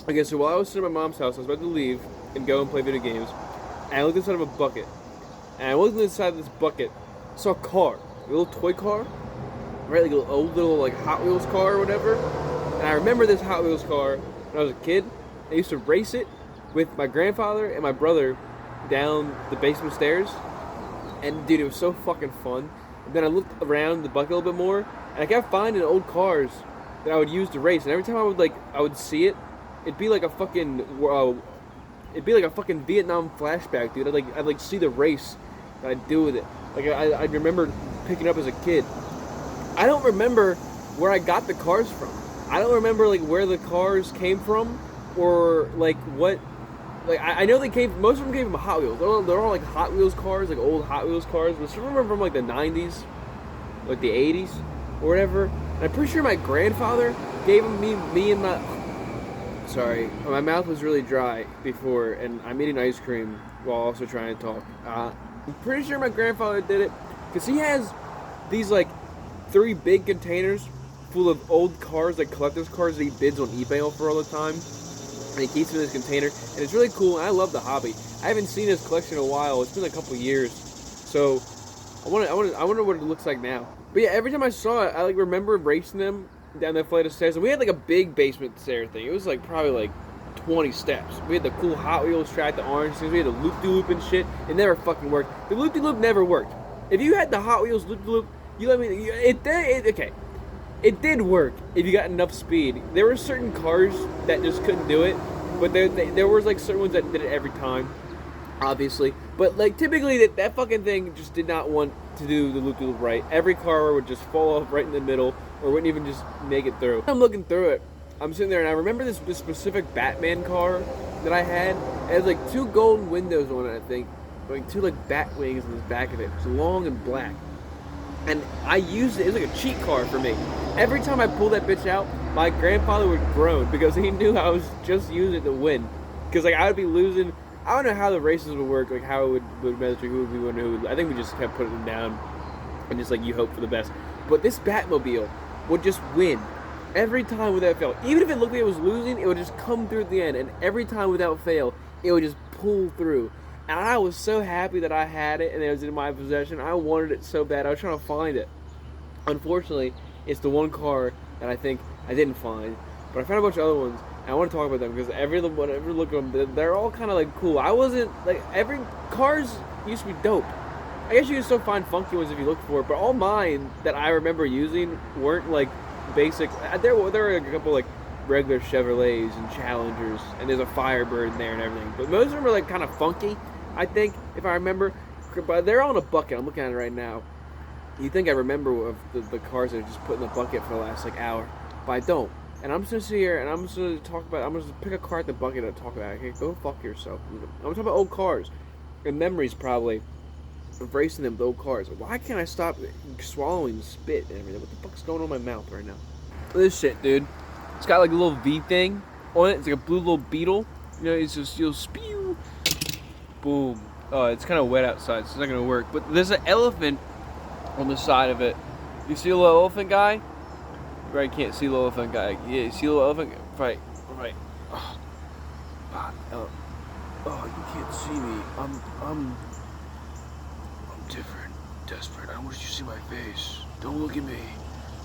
Okay, so while I was sitting at my mom's house, I was about to leave and go and play video games, and I looked inside of a bucket. And I looked inside of this bucket, saw a car, a little toy car, right, like an old little like Hot Wheels car or whatever. And I remember this Hot Wheels car when I was a kid. I used to race it with my grandfather and my brother down the basement stairs. And dude, it was so fucking fun. And then I looked around the bucket a little bit more, and I kept finding old cars that I would use to race. And every time I would see it, it'd be like a fucking Vietnam flashback, dude. I'd see the race that I'd do with it. Like I remember picking up as a kid. I don't remember where I got the cars from. I don't remember like where the cars came from, or like what. Like I know most of them came from Hot Wheels. They're all like Hot Wheels cars, like old Hot Wheels cars. But some of them are from like the 90s, like the 80s, or whatever. And I'm pretty sure my grandfather gave them me and my. Sorry, my mouth was really dry before, and I'm eating ice cream while also trying to talk. I'm pretty sure my grandfather did it, because he has these like 3 big containers full of old cars, like collector's cars that he bids on eBay for all the time. And he keeps them in this container, and it's really cool, and I love the hobby. I haven't seen his collection in a while. It's been a couple years, so I wonder what it looks like now. But yeah, every time I saw it, I like remember racing them down that flight of stairs, and we had like a big basement stair thing. It was like probably like 20 steps. We had the cool Hot Wheels track, the orange things. We had the loop-de-loop and shit. It never fucking worked. The loop-de-loop never worked. If you had the Hot Wheels loop-de-loop, you let me. Okay. It did work if you got enough speed. There were certain cars that just couldn't do it, but there was like certain ones that did it every time, obviously. But like typically that fucking thing just did not want to do the loop-de-loop right. Every car would just fall off right in the middle, or wouldn't even just make it through. I'm looking through it. I'm sitting there, and I remember this specific Batman car that I had. It had like 2 golden windows on it, I think, like 2 like bat wings in the back of it. It was long and black. And I used it. It was like a cheat car for me. Every time I pulled that bitch out, my grandfather would groan because he knew I was just using it to win. Because like I would be losing. I don't know how the races would work, like how it would measure who would be winning, who would. I think we just kept putting them down, and just like you hope for the best. But this Batmobile would just win every time without fail. Even if it looked like it was losing, it would just come through at the end, and every time without fail, it would just pull through. And I was so happy that I had it and it was in my possession. I wanted it so bad. I was trying to find it. Unfortunately, it's the one car that I think I didn't find. But I found a bunch of other ones, and I want to talk about them because every look at them, they're all kind of like cool. I wasn't like every cars used to be dope. I guess you can still find funky ones if you look for it, but all mine that I remember using weren't like basic. There were a couple like regular Chevrolets and Challengers, and there's a Firebird in there and everything. But most of them are like kind of funky, I think, if I remember. But they're all in a bucket. I'm looking at it right now. You think I remember of the cars that I just put in the bucket for the last like hour, but I don't. And I'm just gonna sit here and I'm just gonna talk about. I'm gonna pick a car at the bucket and talk about it. Okay, go fuck yourself. I'm talking about old cars and memories probably of racing them with old cars. Why can't I stop swallowing spit and everything? What the fuck's going on in my mouth right now? This shit, dude. It's got like a little V thing on it. It's like a blue little beetle. You know, it's just you'll spew. Boom. Oh, it's kind of wet outside, so it's not gonna work. But there's an elephant on the side of it. You see a little elephant guy? Right, can't see the elephant guy. Yeah, you see the little elephant guy? Right. Oh, you can't see me. I'm different, desperate. I want you to see my face. Don't look at me.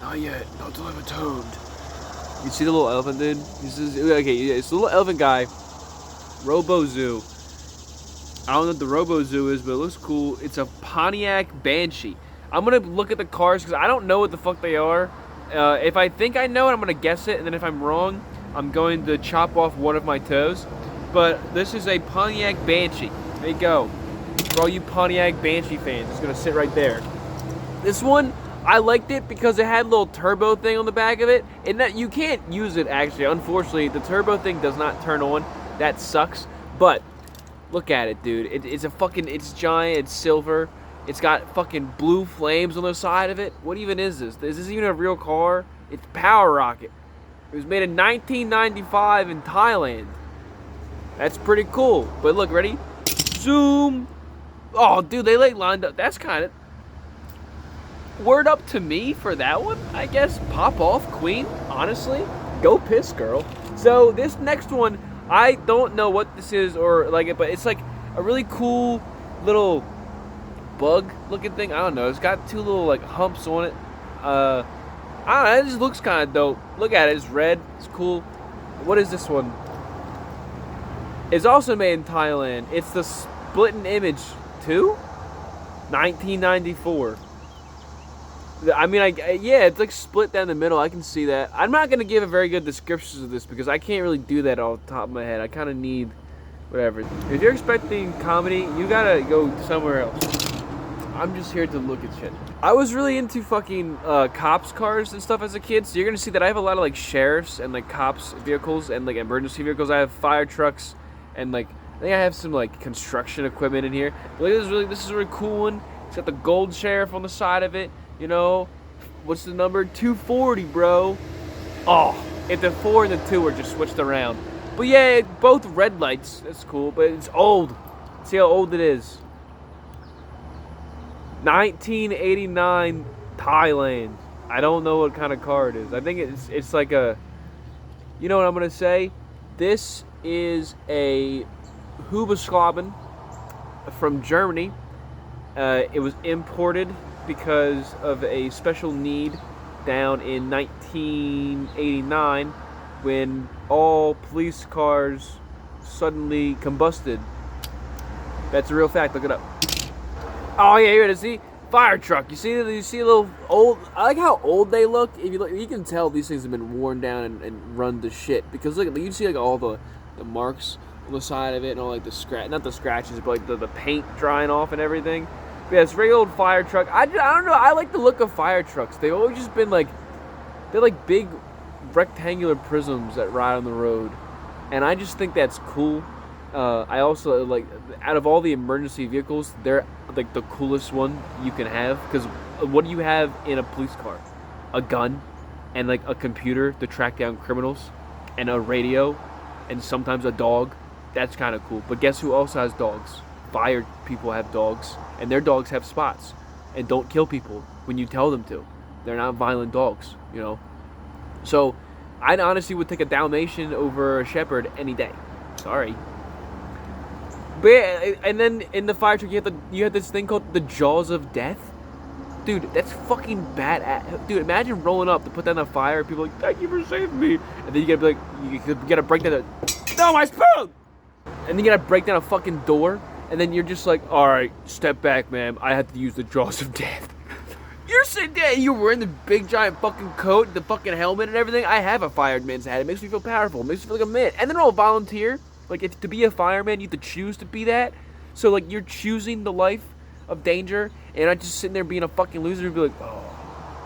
Not yet. Not till I'm atoned. You see the little elephant, dude? Okay, it's the little elephant guy. Robo Zoo. I don't know what the Robo Zoo is, but it looks cool. It's a Pontiac Banshee. I'm gonna look at the cars because I don't know what the fuck they are. If I think I know it, I'm gonna guess it, and then if I'm wrong, I'm going to chop off one of my toes. But this is a Pontiac Banshee. There you go. For all you Pontiac Banshee fans, it's gonna sit right there. This one, I liked it because it had a little turbo thing on the back of it, and that you can't use it actually. Unfortunately, the turbo thing does not turn on. That sucks. But look at it, dude. It's giant. It's silver. It's got fucking blue flames on the side of it. What even is this? Is this even a real car? It's Power Rocket. It was made in 1995 in Thailand. That's pretty cool. But look, ready? Zoom. Oh, dude, they like lined up. That's kind of word up to me for that one. I guess pop off, Queen. Honestly, go piss, girl. So this next one, I don't know what this is or like it, but it's like a really cool little bug looking thing. I don't know. It's got two little like humps on it. I don't know. It just looks kind of dope. Look at it. It's red. It's cool. What is this one? It's also made in Thailand. It's the Splitting Image 2, 1994. I mean, yeah, it's like split down the middle. I can see that. I'm not going to give a very good description of this because I can't really do that off the top of my head. I kind of need whatever. If you're expecting comedy, you got to go somewhere else. I'm just here to look at shit. I was really into fucking cops cars and stuff as a kid, so you're going to see that I have a lot of like sheriffs and like cops vehicles and like emergency vehicles. I have fire trucks and like I think I have some like construction equipment in here. But this is a really cool one. It's got the gold sheriff on the side of it. You know, what's the number? 240, bro. Oh, if the 4 and the 2 were just switched around. But yeah, both red lights. That's cool, but it's old. See how old it is. 1989 Thailand. I don't know what kind of car it is. I think it's like a, you know what I'm gonna say? This is a Hubschrauben from Germany. It was imported because of a special need down in 1989 when all police cars suddenly combusted. That's a real fact. Look it up. Oh yeah, here it is. See, fire truck. You see a little old. I like how old they look. If you look, you can tell these things have been worn down and run to shit because look, you see like all the marks on the side of it and all like the not the scratches, but like the paint drying off and everything. But yeah, it's a regular old fire truck. I don't know. I like the look of fire trucks. They've always just been like, they're like big rectangular prisms that ride on the road, and I just think that's cool. I also like, out of all the emergency vehicles, they're like the coolest one you can have, because what do you have in a police car? A gun and like a computer to track down criminals and a radio and sometimes a dog. That's kind of cool. But guess who also has dogs? Fire people have dogs, and their dogs have spots and don't kill people when you tell them to. They're not violent dogs, you know. So I honestly would take a Dalmatian over a Shepherd any day. Sorry. But yeah, and then in the fire truck you have this thing called the Jaws of Death. Dude, that's fucking badass. Dude, imagine rolling up to put down a fire and people are like, thank you for saving me. And then you gotta be like, you gotta break down no, my spoon! And then you gotta break down a fucking door. And then you're just like, alright, step back, ma'am. I have to use the Jaws of Death. You're sitting there, you're wearing the big giant fucking coat, the fucking helmet and everything. I have a fireman's hat. It makes me feel powerful. It makes me feel like a man. And then I'll volunteer. Like, if to be a fireman, you have to choose to be that. So, like, you're choosing the life of danger. And I'm just sitting there being a fucking loser and be like, oh,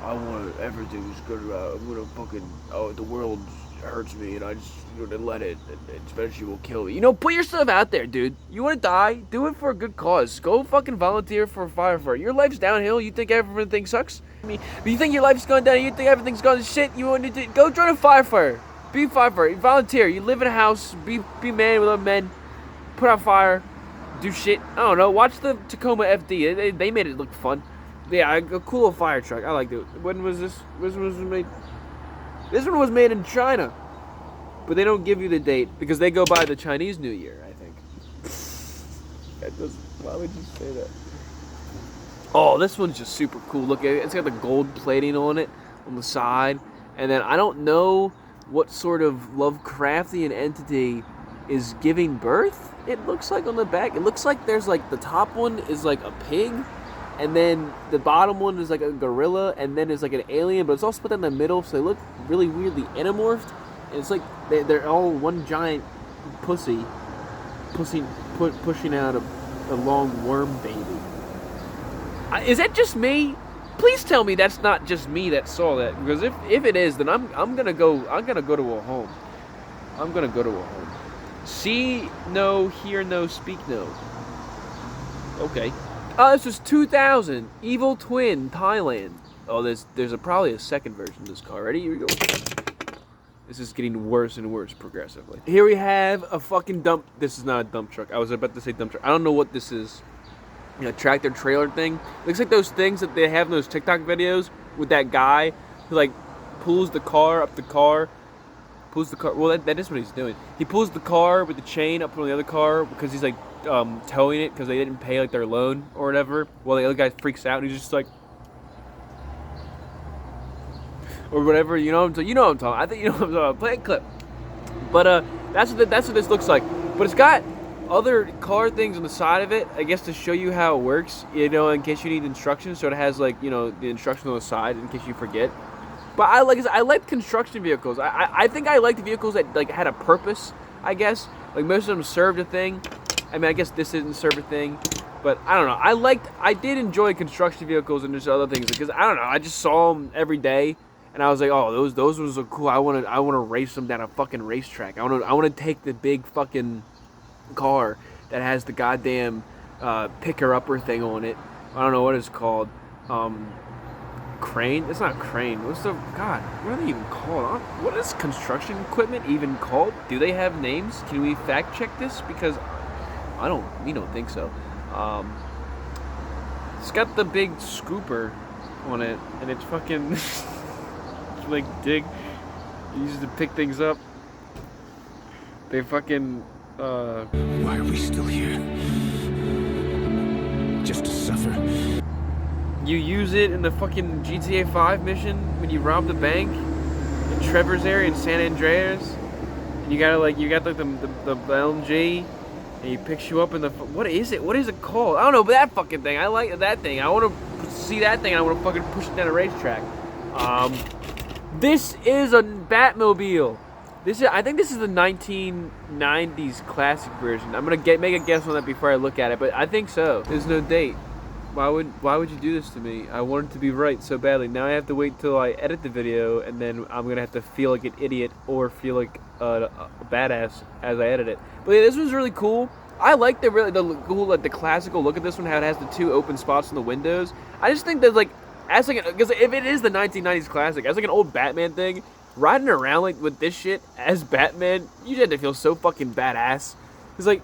I want everything's good. I'm gonna fucking, the world hurts me and I just let it, and eventually will kill me. You know, put yourself out there, dude. You want to die? Do it for a good cause. Go fucking volunteer for a firefighter. Your life's downhill. You think everything sucks? I mean, but you think your life's going down. You think everything's going to shit. You want to go join a firefighter. Be a firefighter. Volunteer. You live in a house. Be man with other men. Put out fire. Do shit. I don't know. Watch the Tacoma FD. They made it look fun. Yeah, a cool little fire truck. I liked it. When was this? This one was made. This one was made in China. But they don't give you the date because they go by the Chinese New Year, I think. Why would you say that? Oh, this one's just super cool. Look, it's got the gold plating on it on the side. And then I don't know what sort of Lovecraftian entity is giving birth, it looks like on the back. It looks like there's like the top one is like a pig. And then the bottom one is like a gorilla. And then there's like an alien. But it's all split down the middle. So they look really weirdly anamorphed. It's like they're all one giant pushing out a long worm baby. Is that just me? Please tell me that's not just me that saw that. Because if it is, then I'm gonna go to a home. I'm gonna go to a home. See no, hear no, speak no. Okay. This was 2000 Evil Twin Thailand. Oh, there's probably a second version of this car. Ready? Here we go. This is getting worse and worse progressively. Here we have a fucking dump. This is not a dump truck. I was about to say dump truck. I don't know what this is. You know, tractor trailer thing. Looks like those things that they have in those TikTok videos with that guy who like pulls the car up the car Pulls the car. Well, that is what he's doing. He pulls the car with the chain up on the other car because he's like towing it because they didn't pay like their loan or whatever. Well, the other guy freaks out and he's just like, or whatever. You know what I'm talking. I think you know what I'm talking about. Play a clip. But that's what this looks like. But it's got other car things on the side of it, I guess, to show you how it works. You know, in case you need instructions. So it has like, you know, the instructions on the side in case you forget. But I like construction vehicles. I think I like the vehicles that like had a purpose, I guess. Like most of them served a thing. I mean, I guess this didn't serve a thing, but I don't know. I did enjoy construction vehicles and just other things because I don't know. I just saw them every day, and I was like, oh, those was so cool. I want to race them down a fucking racetrack. I want to take the big fucking car that has the goddamn picker upper thing on it. I don't know what it's called. Crane? It's not crane. What's the God? What are they even called? What is construction equipment even called? Do they have names? Can we fact check this? Because we don't think so. It's got the big scooper on it, and it's fucking it's like dig. Uses to pick things up. They fucking. Why are we still here? Just to suffer. You use it in the fucking GTA 5 mission when you rob the bank in Trevor's area in San Andreas. And you got the LMG, and he picks you up in the. What is it? What is it called? I don't know, but that fucking thing. I like that thing. I want to see that thing. And I want to fucking push it down a racetrack. This is a Batmobile. I think this is the 1990s classic version. I'm gonna make a guess on that before I look at it, but I think so. There's no date. Why would you do this to me? I wanted to be right so badly. Now I have to wait till I edit the video, and then I'm gonna have to feel like an idiot or feel like a badass as I edit it. But yeah, this one's really cool. I like the classical look at this one. How it has the two open spots in the windows. I just think that because if it is the 1990s classic, as like an old Batman thing, riding around like with this shit as Batman, you just had to feel so fucking badass. It's like.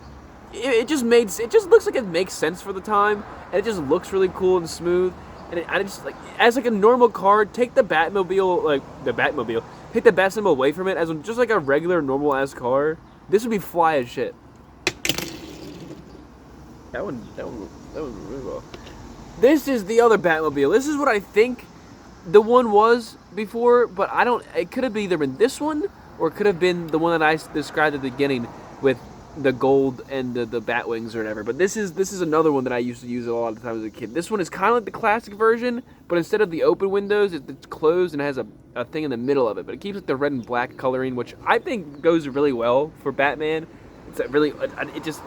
It just looks like it makes sense for the time, and it just looks really cool and smooth. And I just like as like a normal car, take the Batmobile, take the Bat symbol away from it as just like a regular normal ass car. This would be fly as shit. That one really well. This is the other Batmobile. This is what I think the one was before, but I don't. It could have either been this one or it could have been the one that I described at the beginning with the gold and the bat wings or whatever. But this is another one that I used to use a lot of times as a kid. This one is kind of like the classic version, but instead of the open windows, it's closed and has a thing in the middle of it. But it keeps like the red and black coloring, which I think goes really well for Batman. It's it just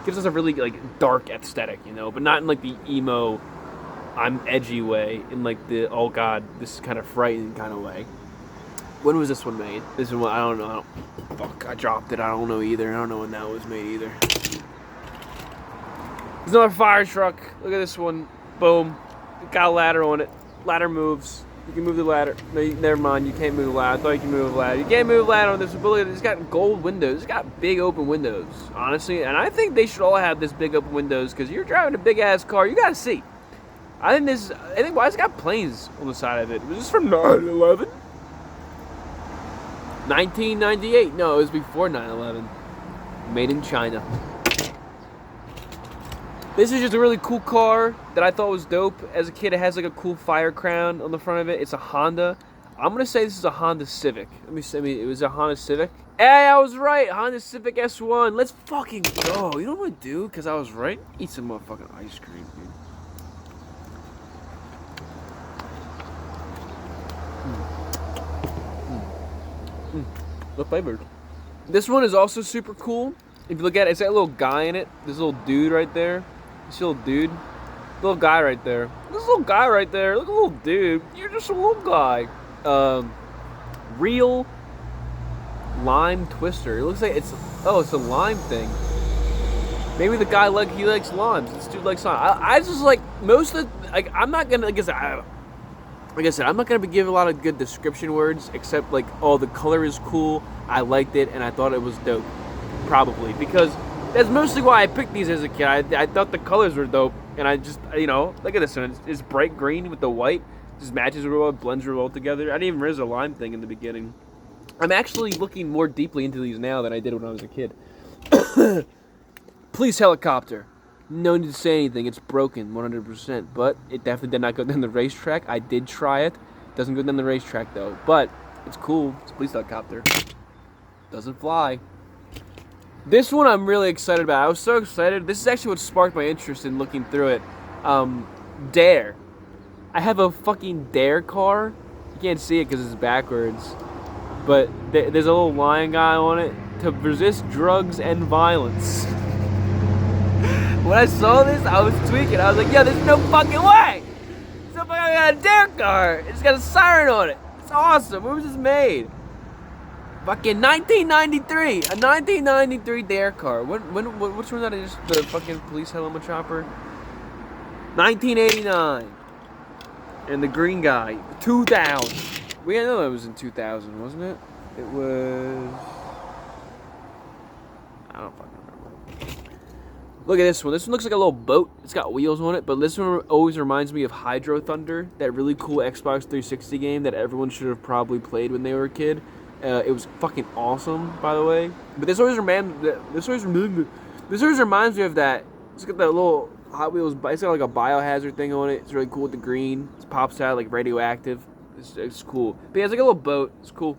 gives us a really like dark aesthetic, you know, but not in like the emo, I'm edgy way, in like the oh god, this is kind of frightening kind of way. When was this one made? This one, I don't know. Fuck, I dropped it. I don't know either. I don't know when that was made either. There's another fire truck. Look at this one. Boom. It got a ladder on it. Ladder moves. You can move the ladder. No, never mind. You can't move the ladder. I thought you could move the ladder. You can't move the ladder on this. But look at it. It's got gold windows. It's got big open windows, honestly. And I think they should all have this big open windows because you're driving a big ass car. You gotta see. I think why it's got planes on the side of it. Was this from 9/11? 1998. No, it was before 9/11. Made in China. This is just a really cool car that I thought was dope. As a kid, it has like a cool fire crown on the front of it. It's a Honda. I'm gonna say this is a Honda Civic. It was a Honda Civic. Hey, I was right. Honda Civic S1. Let's fucking go. You know what I'm gonna do? Because I was right. Eat some motherfucking ice cream, dude. The flavor. This one is also super cool. If you look at it, it's got a little guy in it. This little dude right there. This little dude. Little guy right there. This little guy right there. Look, a little dude. You're just a little guy. Real lime twister. It looks like it's a lime thing. Maybe the guy likes limes. This dude likes lime. I just like most of the, like I'm not gonna like I said, I'm not going to be giving a lot of good description words, except like, oh, the color is cool, I liked it, and I thought it was dope. Probably. Because that's mostly why I picked these as a kid. I thought the colors were dope, and I just, you know, look at this one. It's bright green with the white. It just matches real well, blends real well together. I didn't even realize a lime thing in the beginning. I'm actually looking more deeply into these now than I did when I was a kid. Police helicopter. No need to say anything. It's broken 100%, but it definitely did not go down the racetrack. I did try it. Doesn't go down the racetrack though, but it's cool. It's a police helicopter. Doesn't fly. This one I'm really excited about. I was so excited. This is actually what sparked my interest in looking through it. Dare. I have a fucking Dare car. You can't see it because it's backwards. But there's a little lion guy on it. To resist drugs and violence. When I saw this, I was tweaking. I was like, yo, there's no fucking way! Somebody got a Dare car! It's got a siren on it! It's awesome! When was this made? Fucking 1993! A 1993 Dare car. Which one was that? Just the fucking police helmet chopper? 1989. And the green guy. 2000. We know it was in 2000, wasn't it? It was... I don't fucking remember. Look at this one. This one looks like a little boat. It's got wheels on it, but this one always reminds me of Hydro Thunder, that really cool Xbox 360 game that everyone should have probably played when they were a kid. It was fucking awesome, by the way. But this always reminds me of that. It's got that little Hot Wheels. It's got like a biohazard thing on it. It's really cool with the green. It pops out like radioactive. It's cool. But yeah, it's like a little boat. It's cool.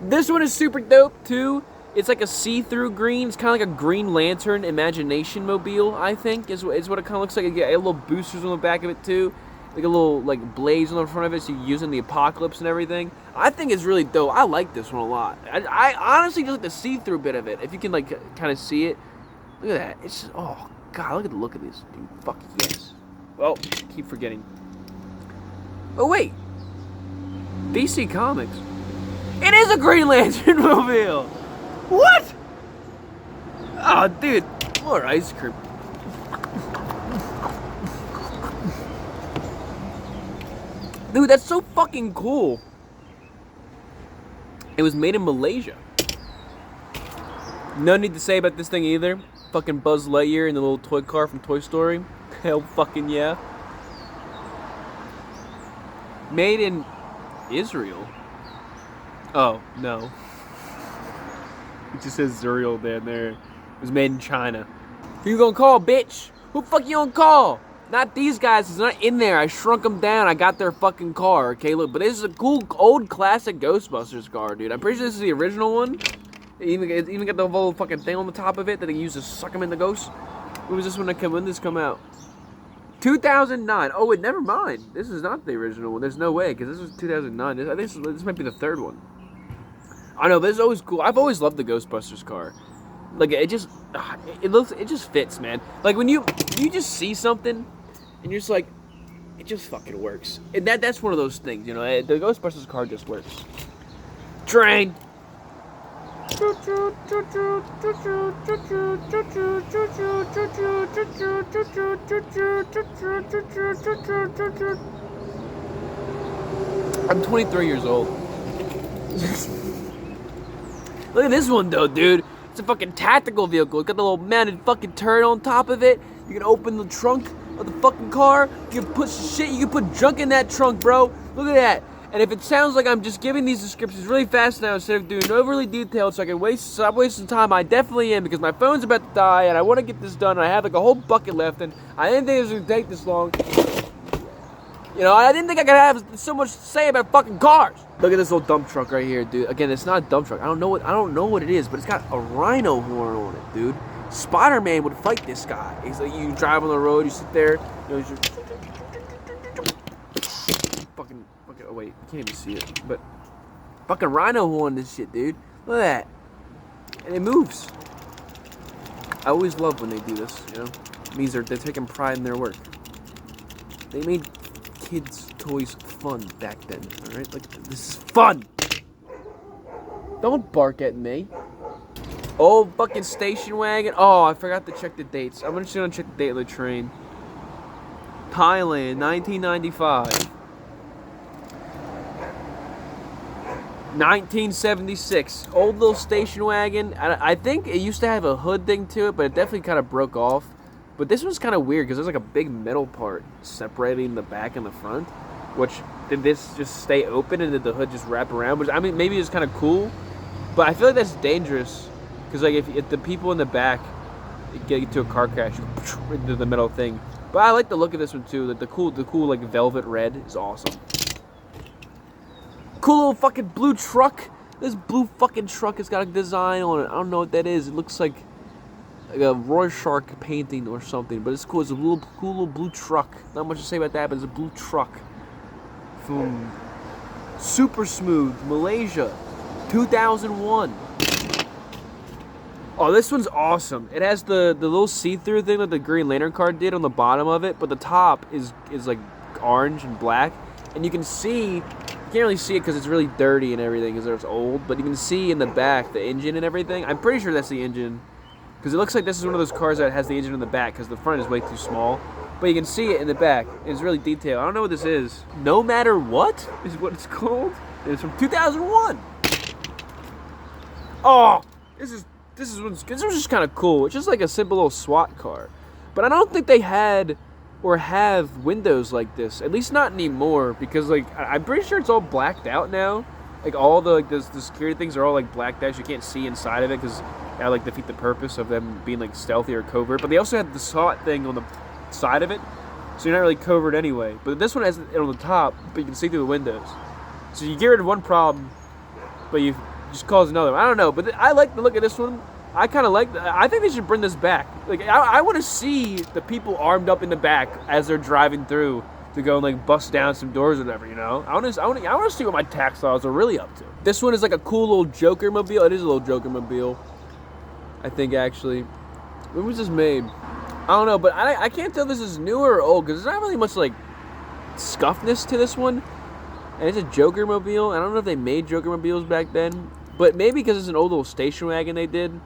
This one is super dope too. It's like a see-through green. It's kind of like a Green Lantern Imagination Mobile, I think, is what it kind of looks like. You get little boosters on the back of it too, like a little like blades on the front of it, so you can use it in the apocalypse and everything. I think it's really dope. I like this one a lot. I honestly just like the see-through bit of it. If you can like kind of see it, look at that. It's just, oh god, look at the look of this, dude. Fuck yes. Well, keep forgetting. Oh wait, DC Comics. It is a Green Lantern Mobile. What? Oh, dude, more ice cream. Dude, that's so fucking cool. It was made in Malaysia. No need to say about this thing either. Fucking Buzz Lightyear in the little toy car from Toy Story. Hell fucking yeah. Made in Israel. Oh, no. It just says Zuriel down there. It was made in China. Who you gonna call, bitch? Who the fuck you gonna call? Not these guys. It's not in there. I shrunk them down. I got their fucking car. Okay, look. But this is a cool, old, classic Ghostbusters car, dude. I'm pretty sure this is the original one. It even got the whole fucking thing on the top of it that they used to suck them in the ghosts. When was this one that when did this come out? 2009. Oh, wait, never mind. This is not the original one. There's no way, because this was 2009. I think this might be the third one. I know, but it's always cool. I've always loved the Ghostbusters car. Like, it just fits, man. Like, when you just see something, and you're just like, it just fucking works. And that's one of those things, you know. The Ghostbusters car just works. Train. I'm 23 years old. Look at this one though, dude. It's a fucking tactical vehicle. It's got the little mounted fucking turret on top of it. You can open the trunk of the fucking car. You can put shit. You can put junk in that trunk, bro. Look at that. And if it sounds like I'm just giving these descriptions really fast now instead of doing overly detailed so I can stop wasting time, I definitely am, because my phone's about to die and I want to get this done. And I have like a whole bucket left and I didn't think it was going to take this long. You know, I didn't think I could have so much to say about fucking cars. Look at this little dump truck right here, dude. Again, it's not a dump truck. I don't know what it is, but it's got a rhino horn on it, dude. Spider-Man would fight this guy. He's like, you drive on the road, you sit there, you know, fucking, oh wait, you can't even see it, but fucking rhino horn this shit, dude. Look at that. And it moves. I always love when they do this, you know. It means they're taking pride in their work. They made kids' toys fun back then, alright? Like, this is fun! Don't bark at me. Old fucking station wagon. Oh, I forgot to check the dates. I'm just gonna check the date of the train. Thailand, 1995. 1976. Old little station wagon. I think it used to have a hood thing to it, but it definitely kind of broke off. But this one's kind of weird because there's like a big metal part separating the back and the front. which did this just stay open and did the hood just wrap around? Which I mean, maybe it's kind of cool, but I feel like that's dangerous because like if the people in the back get into a car crash into the metal thing. But I like the look of this one too. Like the cool like velvet red is awesome. Cool little fucking blue truck. This blue fucking truck has got a design on it. I don't know what that is. It looks like a Rorschach painting or something, but it's cool. It's a cool little blue truck. Not much to say about that, but it's a blue truck. From Super Smooth, Malaysia, 2001. Oh, this one's awesome. It has the little see-through thing that the Green Lantern card did on the bottom of it, but the top is like orange and black, and you can see, you can't really see it because it's really dirty and everything because it's old, but you can see in the back the engine and everything. I'm pretty sure that's the engine because it looks like this is one of those cars that has the engine in the back because the front is way too small, but you can see it in the back. It's really detailed. I don't know what this is. No Matter What is what it's called. It's from 2001. Oh, this was just kind of cool. It's just like a simple little SWAT car. But I don't think they had or have windows like this. At least not anymore. Because like I'm pretty sure it's all blacked out now. Like all the the security things are all like blacked out. So you can't see inside of it because that like defeat the purpose of them being like stealthy or covert. But they also had the SWAT thing on the side of it. So you're not really covert anyway. But this one has it on the top, but you can see through the windows. So you get rid of one problem, but you just cause another one. I don't know, but I like the look of this one. I kind of like. I think they should bring this back. Like I want to see the people armed up in the back as they're driving through to go and like bust down some doors or whatever. You know, I want to see what my tax laws are really up to. This one is like a cool little Joker mobile. It is a little Joker mobile. I think actually. When was this made? I don't know, but I can't tell if this is newer or old because there's not really much like scuffness to this one. And it's a Joker mobile. I don't know if they made Joker mobiles back then, but maybe because it's an old little station wagon they did.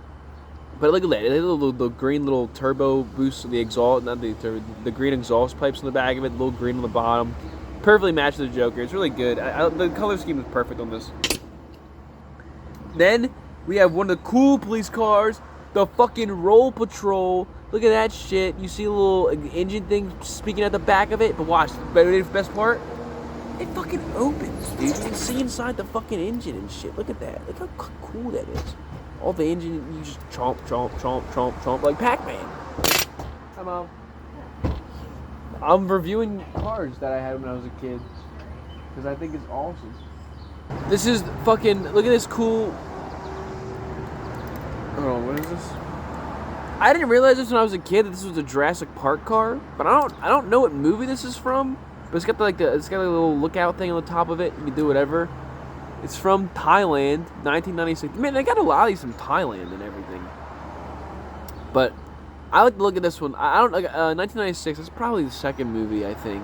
But look at that, the green little turbo boost, the exhaust, not the turbo, the green exhaust pipes on the back of it, the little green on the bottom. Perfectly matches the Joker. It's really good. The color scheme is perfect on this. Then we have one of the cool police cars, the fucking Roll Patrol. Look at that shit. You see a little engine thing speaking at the back of it, but watch. The best part? It fucking opens, dude. You can see inside the fucking engine and shit. Look at that. Look how cool that is. All the engine, you just chomp, chomp, chomp, chomp, chomp, like Pac-Man. Hi, Mom. I'm reviewing cars that I had when I was a kid. Because I think it's awesome. This is fucking, look at this cool. Oh, what is this? I didn't realize this when I was a kid that this was a Jurassic Park car. But I don't know what movie this is from. But it's got it's got a little lookout thing on the top of it. You can do whatever. It's from Thailand, 1996. Man, they got a lot of these from Thailand and everything. But I like to look at this one. I don't like 1996. It's probably the second movie I think.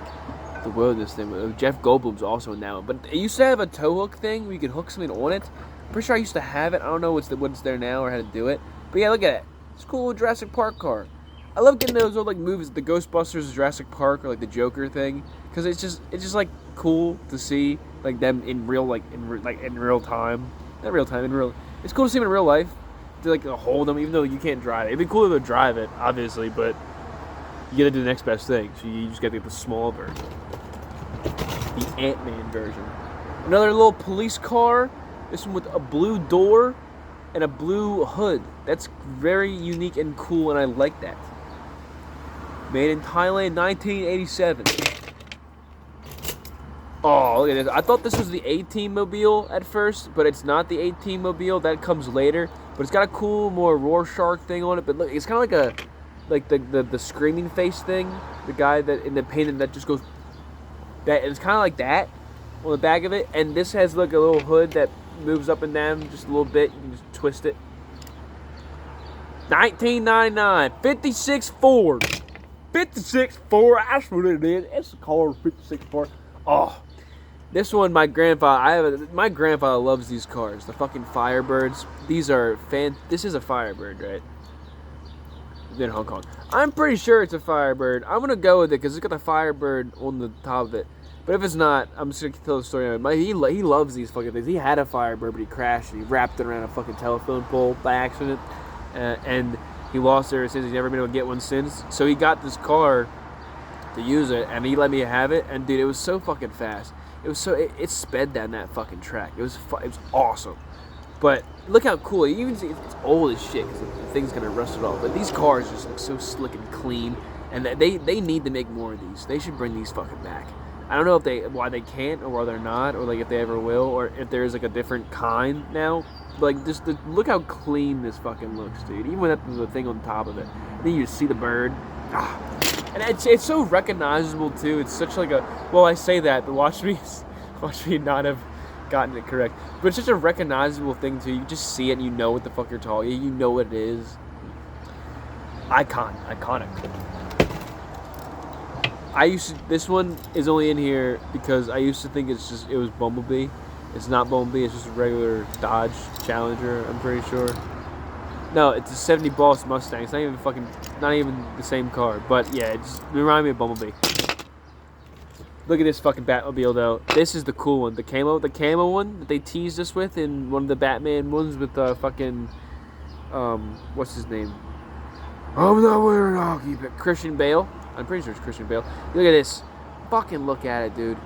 The Wilderness thing. Jeff Goldblum's also in that one. But it used to have a tow hook thing where you could hook something on it. I'm pretty sure I used to have it. I don't know what's there now or how to do it. But yeah, look at it. It's a cool Jurassic Park car. I love getting those old like movies, the Ghostbusters, Jurassic Park, or like the Joker thing, because it's just like cool to see like them in real in real time, not real time in real. It's cool to see them in real life, to like hold them, even though you can't drive it. It'd be cooler to drive it, obviously, but you gotta do the next best thing. So you just gotta get the small version, the Ant-Man version. Another little police car. This one with a blue door and a blue hood. That's very unique and cool, and I like that. Made in Thailand, 1987. Oh, look at this. I thought this was the A-Team mobile at first, but it's not the A-Team mobile. That comes later. But it's got a cool, more Rorschach thing on it. But look, it's kind of like the screaming face thing. The guy that in the painting that just goes. That it's kind of like that on the back of it. And this has like a little hood that moves up and down just a little bit. You can just twist it. 1999, 56 Ford. 56 Ford, that's what it is. It's a car 56 Ford. Oh, this one, my grandfather loves these cars. The fucking Firebirds. These are this is a Firebird, right? In Hong Kong. I'm pretty sure it's a Firebird. I'm gonna go with it because it's got the Firebird on the top of it. But if it's not, I'm just gonna tell the story. He loves these fucking things. He had a Firebird, but he crashed and he wrapped it around a fucking telephone pole by accident, and he lost it ever since. He's never been able to get one since. So he got this car to use it, and he let me have it, and dude, it was so fucking fast. It was so it sped down that fucking track. It was awesome. But look how cool. You even see it's old as shit because the thing's gonna rust it off. But these cars just look so slick and clean, and they need to make more of these. They should bring these fucking back. I don't know why they can't, or why they're not, or like if they ever will, or if there's like a different kind now. But like just look how clean this fucking looks, dude. Even with the thing on top of it, and then you see the bird. And it's so recognizable too. It's such like a I say that, but watch me not have gotten it correct. But it's just a recognizable thing too. You just see it and you know what the fuck you're talking. You know what it is. Iconic. This one is only in here because I used to think it was Bumblebee. It's not Bumblebee. It's just a regular Dodge Challenger. I'm pretty sure. No, it's a 70 Boss Mustang. It's not even the same car. But yeah, it just reminded me of Bumblebee. Look at this fucking Batmobile though. This is the cool one. The camo one that they teased us with in one of the Batman ones with fucking what's his name? I'm not wearing hockey, but Christian Bale. I'm pretty sure it's Christian Bale. Look at this. Fucking look at it, dude.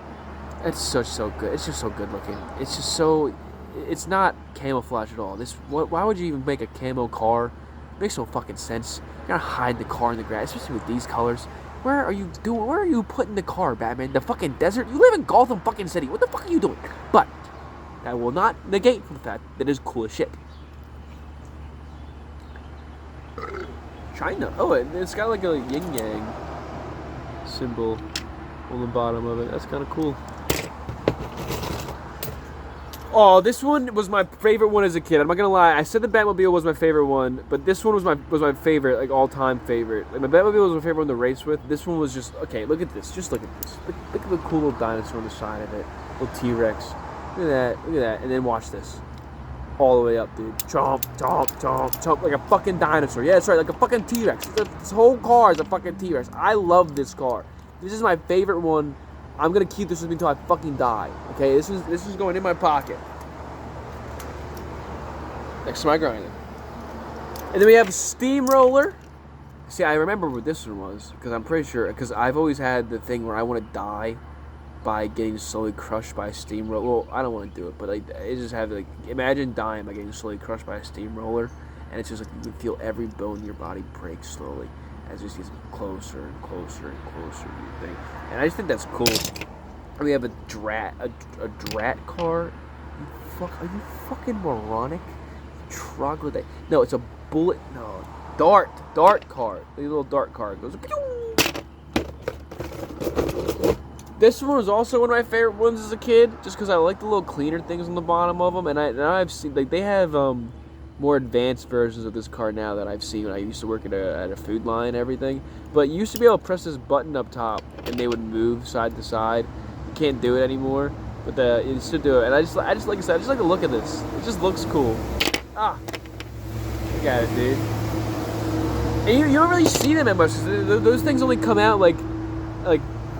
It's so good. It's just so good looking. It's just so. It's not camouflage at all. Why would you even make a camo car? It makes no fucking sense. You're gonna hide the car in the grass, especially with these colors. Where are you putting the car, Batman? The fucking desert? You live in Gotham fucking City. What the fuck are you doing? But that will not negate the fact that it is cool as shit. China. Oh, it's got like a yin yang symbol on the bottom of it. That's kind of cool. Oh, this one was my favorite one as a kid. I'm not gonna lie. I said the Batmobile was my favorite one, but this one was my favorite, like all-time favorite. Like my Batmobile was my favorite one to race with. This one was just okay. Look at this. Just look at this. Look at the cool little dinosaur on the side of it. Little T-Rex. Look at that. And then watch this. All the way up, dude. Chomp, chomp, chomp, chomp, like a fucking dinosaur. Yeah, that's right, like a fucking T-Rex. This whole car is a fucking T-Rex. I love this car. This is my favorite one. I'm gonna keep this with me until I fucking die. Okay, this is going in my pocket next to my grinder. And then we have a steamroller. See, I remember what this one was because I'm pretty sure because I've always had the thing where I want to die by getting slowly crushed by a steamroller. Well, I don't want to do it, but I just have like imagine dying by getting slowly crushed by a steamroller, and it's just like you can feel every bone in your body break slowly as it just gets closer and closer and closer to your thing. And I just think that's cool. And we have a drat car. Are you fucking moronic? Troglodyte. No, it's a bullet. No, dart car. The little dart car goes. Pew! This one was also one of my favorite ones as a kid, just because I like the little cleaner things on the bottom of them. And now I've seen like they have more advanced versions of this car now that I've seen when I used to work at a food line and everything. But you used to be able to press this button up top and they would move side to side. You can't do it anymore, but you still do it. And I just like I said, I just like to look at this. It just looks cool. Look at it, dude. And you don't really see them that much. Those things only come out like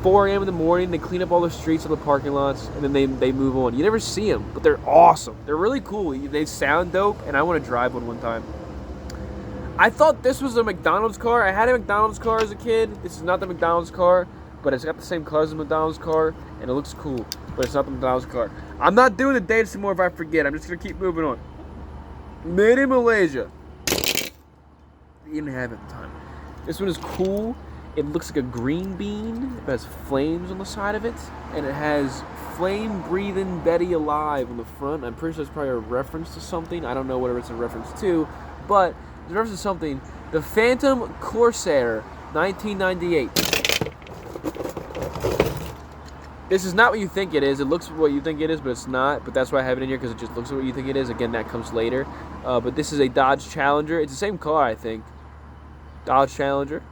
4 a.m. in the morning. They clean up all the streets of the parking lots, and then they move on. You never see them, but they're awesome. They're really cool. They sound dope, and I want to drive one time. I thought this was a McDonald's car. I had a McDonald's car as a kid. This is not the McDonald's car, but it's got the same colors as the McDonald's car, and it looks cool, but it's not the McDonald's car. I'm not doing the dates anymore if I forget. I'm just going to keep moving on. Made in Malaysia. They didn't have it at the time. This one is cool. It looks like a green bean. It has flames on the side of it. And it has flame-breathing Betty Alive on the front. I'm pretty sure it's probably a reference to something. I don't know what it's a reference to. But it's a reference to something. The Phantom Corsair, 1998. This is not what you think it is. It looks what you think it is, but it's not. But that's why I have it in here, because it just looks what you think it is. Again, that comes later. But this is a Dodge Challenger. It's the same car, I think. Dodge Challenger.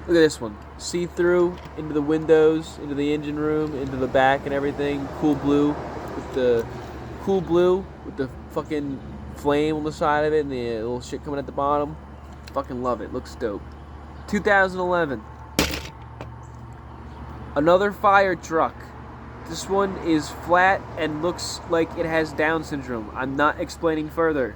Look at this one. See-through into the windows, into the engine room, into the back and everything. Cool blue with the fucking flame on the side of it and the little shit coming at the bottom. Fucking love it. Looks dope. 2011. Another fire truck. This one is flat and looks like it has Down syndrome. I'm not explaining further.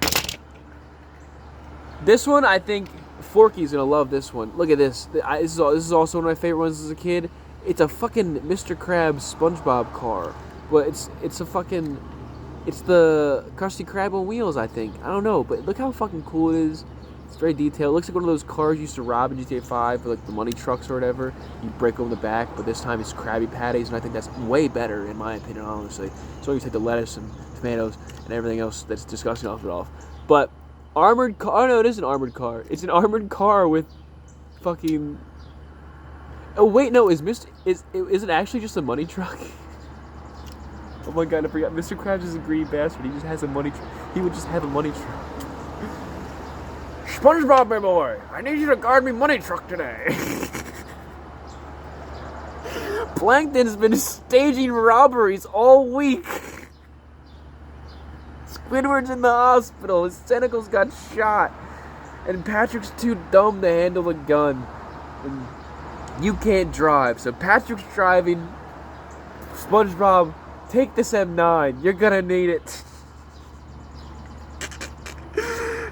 This one, I think, Forky's gonna love this one. Look at this. This is also one of my favorite ones as a kid. It's a fucking Mr. Krabs SpongeBob car, but it's a fucking, it's the Krusty Krab on wheels, I think. I don't know, but look how fucking cool it is. It's very detailed. It looks like one of those cars you used to rob in GTA 5 for like the money trucks or whatever. You break open the back, but this time it's Krabby Patties, and I think that's way better in my opinion, honestly. So you take the lettuce and tomatoes and everything else that's disgusting off it off. But armored car. Oh no, it is an armored car. It's an armored car with fucking. Oh wait, no. Is it actually just a money truck? Oh my god, I forgot. Mr. Krabs is a greedy bastard. He just has a money truck. He would just have a money truck. SpongeBob, my boy, I need you to guard me money truck today. Plankton's been staging robberies all week. Squidward's in the hospital. His tentacles got shot. And Patrick's too dumb to handle a gun. And you can't drive. So Patrick's driving. SpongeBob, take this M9. You're gonna need it.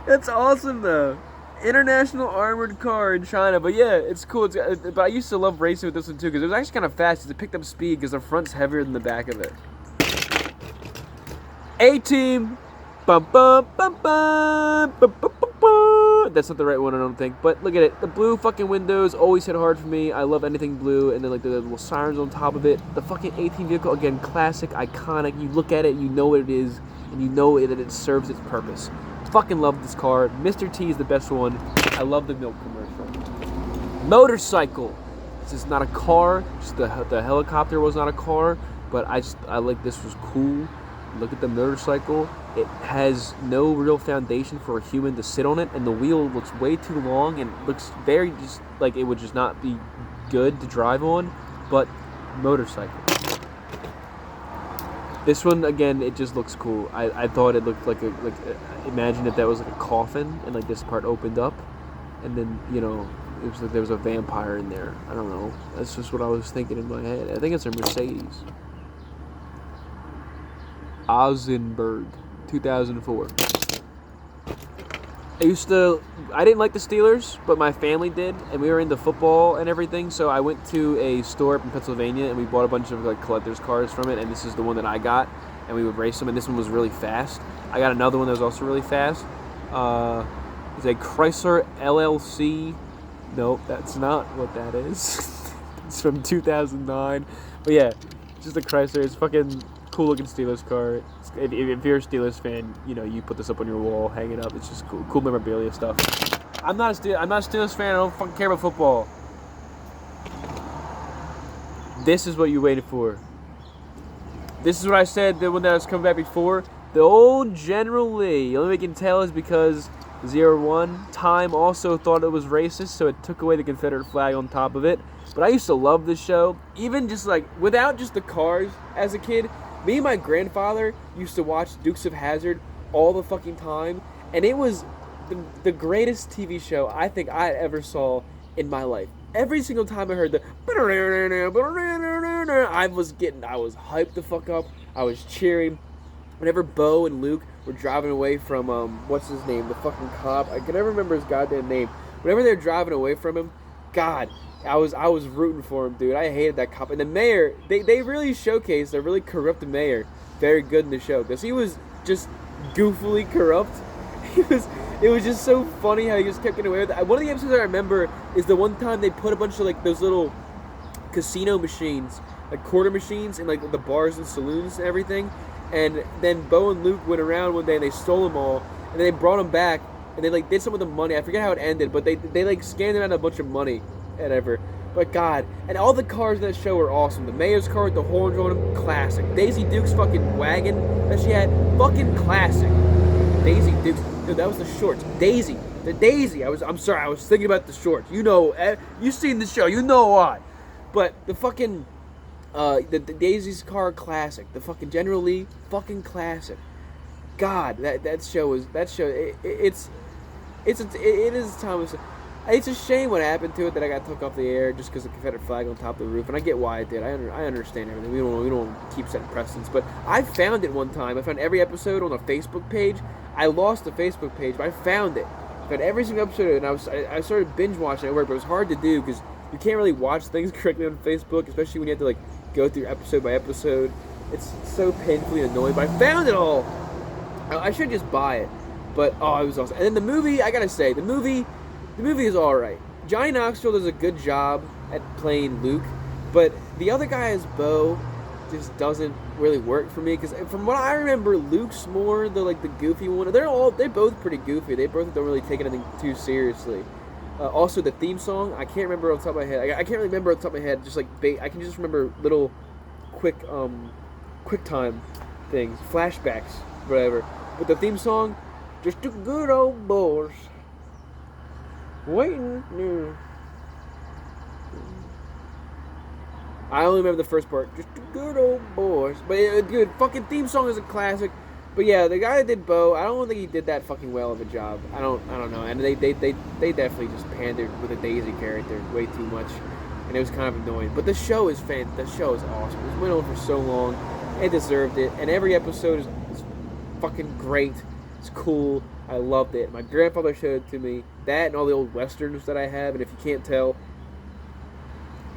That's awesome, though. International armored car in China. But yeah, it's cool. But I used to love racing with this one, too, because it was actually kind of fast. Because it picked up speed because the front's heavier than the back of it. A-Team. Bum, bum, bum, bum, bum, bum, bum, bum. That's not the right one, I don't think. But look at it. The blue fucking windows always hit hard for me. I love anything blue. And then like the little sirens on top of it. The fucking A-Team vehicle, again, classic, iconic. You look at it, you know what it is. And you know that it serves its purpose. Fucking love this car. Mr. T is the best one. I love the milk commercial. Motorcycle. This is not a car. Just the helicopter was not a car. But I like this was cool. Look at the motorcycle. It has no real foundation for a human to sit on it, and the wheel looks way too long and looks very just like it would just not be good to drive on. But motorcycle. This one again, it just looks cool. I thought it looked like imagine if that was like a coffin and like this part opened up, and then it was like there was a vampire in there. I don't know. That's just what I was thinking in my head. I think it's a Mercedes. Ozenberg, 2004. I didn't like the Steelers, but my family did, and we were into football and everything, so I went to a store up in Pennsylvania, and we bought a bunch of like collector's cars from it, and this is the one that I got, and we would race them, and this one was really fast. I got another one that was also really fast. It's a Chrysler LLC. Nope, that's not what that is. It's from 2009. But yeah, it's just a Chrysler. It's fucking cool-looking Steelers car. If you're a Steelers fan, you put this up on your wall, hang it up. It's just cool memorabilia stuff. I'm not a Steelers fan. I don't fucking care about football. This is what you waited for. This is what I said the one that I was coming back before. The old General Lee. The only way you can tell is because 01 Time also thought it was racist, so it took away the Confederate flag on top of it. But I used to love this show, even just like without just the cars as a kid. Me and my grandfather used to watch Dukes of Hazzard all the fucking time, and it was the greatest TV show I think I ever saw in my life. Every single time I heard the I was hyped the fuck up. I was cheering. Whenever Bo and Luke were driving away from what's his name, the fucking cop, I can never remember his goddamn name. Whenever they're driving away from him, God, I was rooting for him, dude. I hated that cop. And the mayor, they really showcased a really corrupt mayor very good in the show, because he was just goofily corrupt. It was just so funny how he just kept getting away with it. One of the episodes I remember is the one time they put a bunch of like those little casino machines, like quarter machines, in like the bars and saloons and everything. And then Bo and Luke went around one day and they stole them all, and then they brought them back and they like did some of the money. I forget how it ended, but they like scammed them out of a bunch of money, whatever. But God, and all the cars in that show were awesome. The mayor's car with the horns on them, classic. Daisy Duke's fucking wagon that she had, fucking classic. Daisy Duke's, dude, that was the shorts. Daisy, the Daisy. I'm sorry, I was thinking about the shorts. You've seen the show, you know why. But the fucking. The Daisy's car, classic. The fucking General Lee, fucking classic. God, that show is it is time. It's a shame what happened to it, that I got took off the air just because the Confederate flag on top of the roof, and I get why it did. I understand everything. We don't keep setting precedents, but I found it one time. I found every episode on a Facebook page. I lost the Facebook page, but I found it. Got every single episode, and I started binge watching at work, but it was hard to do because you can't really watch things correctly on Facebook, especially when you have to like go through episode by episode. It's so painfully annoying, but I found it all. I should just buy it, but oh, it was awesome. And then the movie, I gotta say, the movie is all right. Johnny Knoxville does a good job at playing Luke, but the other guy as Bo just doesn't really work for me, because from what I remember, Luke's more the goofy one. They're both pretty goofy. They both don't really take anything too seriously. Also, the theme song, I can't remember off the top of my head. I can't really remember off the top of my head. Just like I can just remember little quick time things, flashbacks, whatever. But the theme song, just a good old boys waiting. I only remember the first part. Just a good old boys. But dude, fucking theme song is a classic. But yeah, the guy that did Bo, I don't think he did that fucking well of a job. I don't know. And they definitely just pandered with the Daisy character way too much, and it was kind of annoying. But the show is awesome. It went on for so long. It deserved it. And every episode is fucking great. It's cool. I loved it. My grandfather showed it to me. That and all the old westerns that I have. And if you can't tell,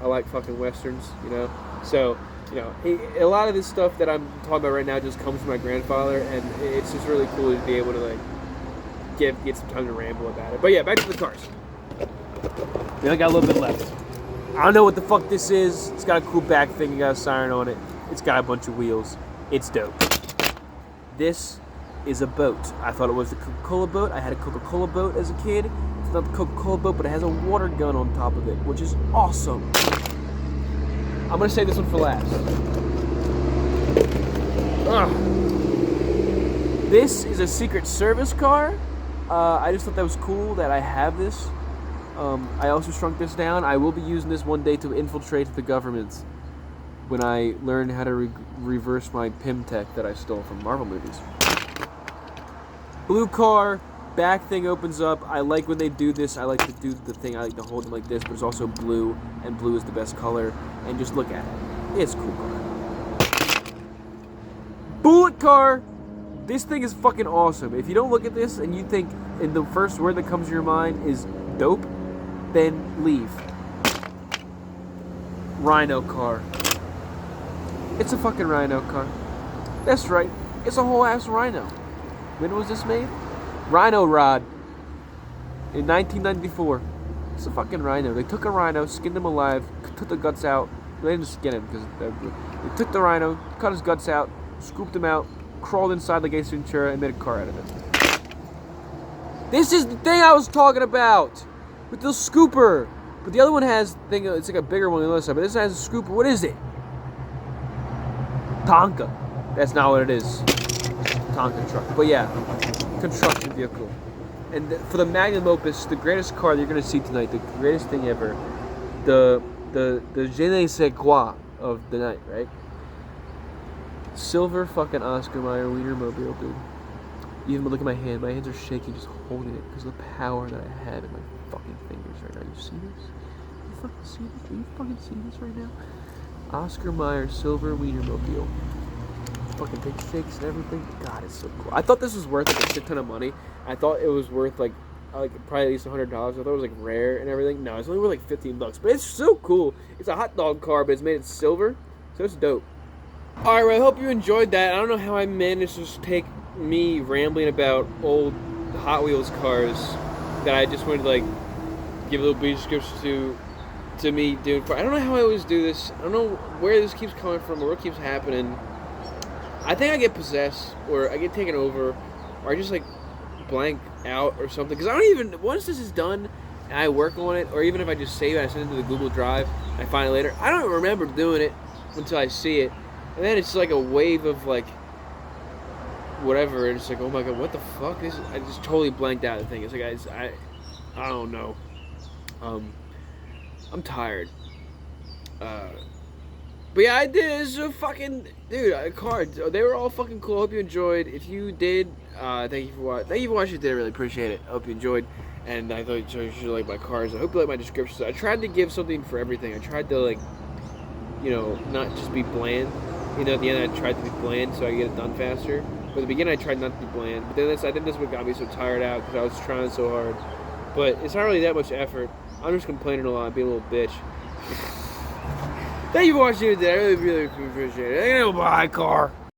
I like fucking westerns, you know. So, you know, a lot of this stuff that I'm talking about right now just comes from my grandfather, and it's just really cool to be able to like get some time to ramble about it. But yeah, back to the cars. We only got a little bit left. I don't know what the fuck this is. It's got a cool back thing. You got a siren on it. It's got a bunch of wheels. It's dope. This is a boat. I thought it was a Coca-Cola boat. I had a Coca-Cola boat as a kid. It's not the Coca-Cola boat, but it has a water gun on top of it, which is awesome. I'm going to save this one for last. This is a Secret Service car. I just thought that was cool that I have this. I also shrunk this down. I will be using this one day to infiltrate the government when I learn how to reverse my PIM tech that I stole from Marvel movies. Blue car, back thing opens up. I like when they do this. I like to do the thing. I like to hold them like this, but it's also blue, and blue is the best color. And just look at it. It's a cool car. Bullet car. This thing is fucking awesome. If you don't look at this and you think and the first word that comes to your mind is dope, then leave. Rhino car. It's a fucking rhino car. That's right. It's a whole ass rhino. When was this made? Rhino Rod. In 1994. It's a fucking rhino. They took a rhino, skinned him alive, took the guts out. They didn't skin him because they took the rhino, cut his guts out, scooped him out, crawled inside like Ace Ventura, and made a car out of it. This is the thing I was talking about with the scooper. But the other one has thing. It's like a bigger one on the other side. But this has a scooper. What is it? Tonka. That's not what it is. Tonka truck. But yeah, construction vehicle. And for the magnum opus, the greatest car that you're gonna see tonight, the greatest thing ever, the je ne sais quoi of the night, right? Silver fucking Oscar Mayer Wienermobile, dude. Even look at my hand. My hands are shaking just holding it because of the power that I have in my fucking fingers right now. You see this? You fucking see this? Do you fucking see this right now? Oscar Mayer Silver Wienermobile. Fucking big shakes and everything. God, it's so cool. I thought this was worth like a shit ton of money. I thought it was worth like probably at least $100. I thought it was like rare and everything. No, it's only worth like $15. But it's so cool. It's a hot dog car, but it's made in silver, so it's dope. Alright, well, I hope you enjoyed that. I don't know how I managed to just take me rambling about old Hot Wheels cars that I just wanted to like give a little brief description to me doing. I don't know how I always do this. I don't know where this keeps coming from or what keeps happening. I think I get possessed or I get taken over or I just like blank out or something. Because I don't even, once this is done and I work on it, or even if I just save it, I send it to the Google Drive and I find it later, I don't remember doing it until I see it. And then it's like a wave of like whatever, and it's like, oh my god, what the fuck? I just totally blanked out the thing. It's like I don't know. I'm tired. But yeah, I did. It's a fucking dude. Cards. They were all fucking cool. Hope you enjoyed. If you did, thank you for watching. Thank you for watching. I really appreciate it. I hope you enjoyed. And I thought you should like my cards. I hope you like my descriptions. I tried to give something for everything. I tried to like, you know, not just be bland. You know, at the end I tried to be bland so I could get it done faster. But at the beginning I tried not to be bland. But then I think that's what got me so tired out because I was trying so hard. But it's not really that much effort. I'm just complaining a lot, being a little bitch. Thank you for watching today. I really appreciate it. I'm gonna go buy a car.